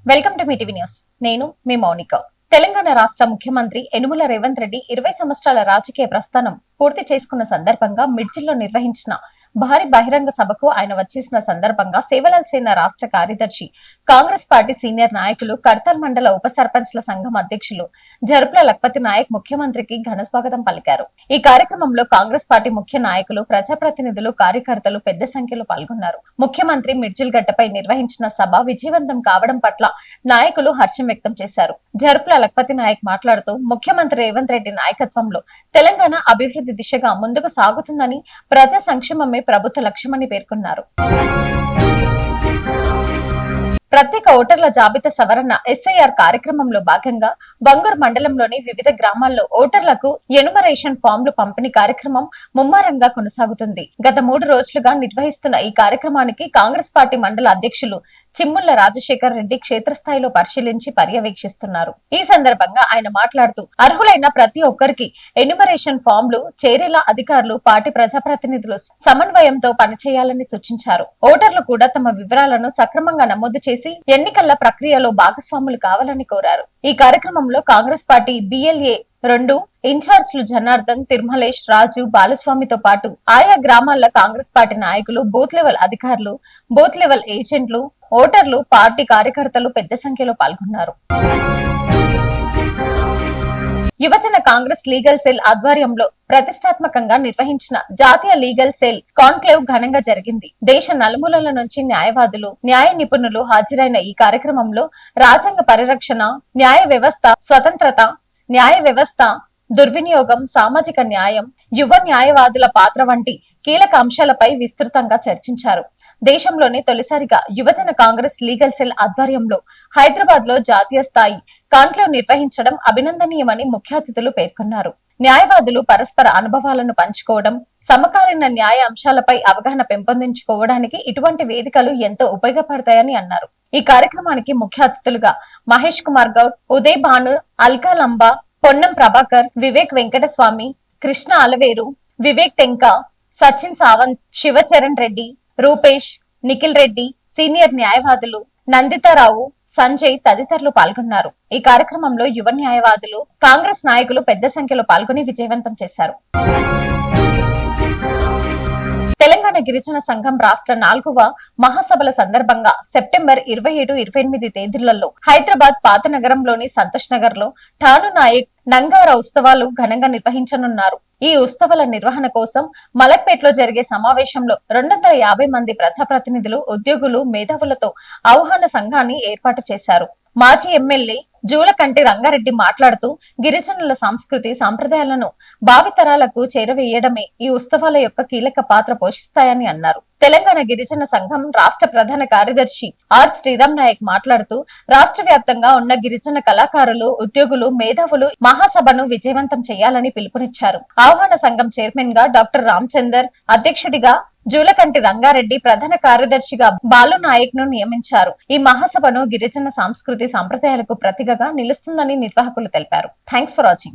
Welcome to Mee TV news. నేను మీ మౌనిక. తెలంగాణ రాష్ట్ర ముఖ్యమంత్రి యనుమల రేవంత్ రెడ్డి 20 సంవత్సరాల రాజకీయ ప్రస్థానం పూర్తి చేసుకున్న సందర్భంగా మిర్జిల్లో నిర్వహించిన భారీ బహిరంగ సభకు ఆయన వచ్చేసిన సందర్భంగా సేవలాల్ సేన రాష్ట్ర కార్యదర్శి, కాంగ్రెస్ పార్టీ సీనియర్ నాయకులు, కర్తల్ మండల ఉప సర్పంచ్ల సంఘం అధ్యక్షులు జరుపుల లక్పతి నాయక్ ముఖ్యమంత్రికి ఘన స్వాగతం పలికారు. ఈ కార్యక్రమంలో కాంగ్రెస్ పార్టీ ముఖ్య నాయకులు, ప్రజాప్రతినిధులు, కార్యకర్తలు పెద్ద సంఖ్యలో పాల్గొన్నారు. ముఖ్యమంత్రి మిర్జిల్ గడ్డపై నిర్వహించిన సభ విజయవంతం కావడం పట్ల నాయకులు హర్షం వ్యక్తం చేశారు. జరుపుల లక్పతి నాయక్ మాట్లాడుతూ, ముఖ్యమంత్రి రేవంత్ రెడ్డి నాయకత్వంలో తెలంగాణ అభివృద్ధి దిశగా ముందుకు సాగుతుందని, ప్రజా సంక్షేమమే ప్రభుత్వ లక్ష్యమని పేర్కొన్నారు. ప్రత్యేక ఓటర్ల జాబితా సవరణ ఎస్ఐఆర్ కార్యక్రమంలో భాగంగా బంగూర్ మండలంలోని వివిధ గ్రామాల్లో ఓటర్లకు ఎనుమరేషన్ ఫామ్లు పంపిణీ కార్యక్రమం ముమ్మరంగా కొనసాగుతుంది. గత 3 రోజులుగా నిర్వహిస్తున్న ఈ కార్యక్రమానికి కాంగ్రెస్ పార్టీ మండల అధ్యక్షులు చిమ్ముళ్ల రాజశేఖర్ రెడ్డి క్షేత్రస్థాయిలో పరిశీలించి పర్యవేక్షిస్తున్నారు. ఈ సందర్భంగా ఆయన మాట్లాడుతూ, అర్హులైన ప్రతి ఒక్కరికి ఎన్యుమరేషన్ ఫామ్లు చేరేలా అధికారులు, పార్టీ ప్రజాప్రతినిధులు సమన్వయంతో పనిచేయాలని సూచించారు. ఓటర్లు కూడా తమ వివరాలను సక్రమంగా నమోదు చేసి ఎన్నికల ప్రక్రియలో భాగస్వాములు కావాలని కోరారు. ఈ కార్యక్రమంలో కాంగ్రెస్ పార్టీ BLA 2 ఇన్ఛార్జ్లు జనార్దన్, తిరుమలేష్, రాజు, బాలస్వామితో పాటు ఆయా గ్రామాల కాంగ్రెస్ పార్టీ నాయకులు, బూత్ లెవెల్ అధికారులు, బూత్ లెవెల్ ఏజెంట్లు, ఓటర్లు, పార్టీ కార్యకర్తలు పెద్ద సంఖ్యలో పాల్గొన్నారు. యువజన కాంగ్రెస్ లీగల్ సెల్ ఆధ్వర్యంలో ప్రతిష్టాత్మకంగా నిర్వహించిన జాతీయ లీగల్ సెల్ కాన్క్లేవ్ ఘనంగా జరిగింది. దేశ నలుమూలల నుంచి న్యాయవాదులు, న్యాయ నిపుణులు హాజరైన ఈ కార్యక్రమంలో రాజ్యాంగ పరిరక్షణ, న్యాయ వ్యవస్థ స్వతంత్రత, న్యాయ వ్యవస్థ దుర్వినియోగం, సామాజిక న్యాయం, యువ న్యాయవాదుల పాత్ర వంటి కీలక అంశాలపై విస్తృతంగా చర్చించారు. దేశంలోనే తొలిసారిగా యువజన కాంగ్రెస్ లీగల్ సెల్ ఆధ్వర్యంలో హైదరాబాద్ లో జాతీయ స్థాయి కాన్క్లేవ్ నిర్వహించడం అభినందనీయమని ముఖ్య అతిథులు పేర్కొన్నారు. న్యాయవాదులు పరస్పర అనుభవాలను పంచుకోవడం, సమకాలీన న్యాయ అంశాలపై అవగాహన పెంపొందించుకోవడానికి ఇటువంటి వేదికలు ఎంతో ఉపయోగపడతాయని అన్నారు. ఈ కార్యక్రమానికి ముఖ్య అతిథులుగా మహేష్ కుమార్ గౌడ్, ఉదయ్ భాను, అల్కా లంబా, పొన్నం ప్రభాకర్, వివేక్ వెంకటస్వామి, కృష్ణ అలవేరు, వివేక్ టెంకా, సచిన్ సావంత్, శివచరణ్ రెడ్డి, రూపేష్, నిఖిల్ రెడ్డి, సీనియర్ న్యాయవాదులు నందితారావు, సంజయ్ తదితరులు పాల్గొన్నారు. ఈ కార్యక్రమంలో యువ న్యాయవాదులు, కాంగ్రెస్ నాయకులు పెద్ద సంఖ్యలో పాల్గొని విజయవంతం చేశారు. తెలంగాణ గిరిజన సంఘం రాష్ట్ర 4వ మహాసభల సందర్భంగా సెప్టెంబర్ 27, 28 తేదీలలో హైదరాబాద్ పాత నగరంలోని సంతోష్ నగర్ లో ఠాను నాయక్ నంగార ఉత్సవాలు ఘనంగా నిర్వహించనున్నారు. ఈ ఉత్సవాల నిర్వహణ కోసం మలక్పేటలో జరిగే సమావేశంలో 250 మంది ప్రజాప్రతినిధులు, ఉద్యోగులు, మేధావులతో ఆహ్వాన సంఘాన్ని ఏర్పాటు చేశారు. మాజీ ఎమ్మెల్యే జూలకంటి రంగారెడ్డి మాట్లాడుతూ, గిరిజనుల సంస్కృతి, సంప్రదాయాలను భావితరాలకు చేరవేయడమే ఈ ఉత్సవాల యొక్క కీలక పాత్ర పోషిస్తాయని అన్నారు. తెలంగాణ గిరిజన సంఘం రాష్ట్ర ప్రధాన కార్యదర్శి ఆర్ శ్రీరామ్ నాయక్ మాట్లాడుతూ, రాష్ట్ర వ్యాప్తంగా ఉన్న గిరిజన కళాకారులు, ఉద్యోగులు, మేధావులు మహాసభను విజయవంతం చేయాలని పిలుపునిచ్చారు. ఆహ్వాన సంఘం చైర్మన్ గా డాక్టర్ రామచందర్, అధ్యక్షుడిగా జూలకంటి రంగారెడ్డి, ప్రధాన కార్యదర్శిగా బాలు నాయక్ ను నియమించారు. ఈ మహాసభను గిరిజన సంస్కృతి, సంప్రదాయాలకు ప్రతీకగా నిలుస్తుందని నిర్వాహకులు తెలిపారు. Thanks for watching.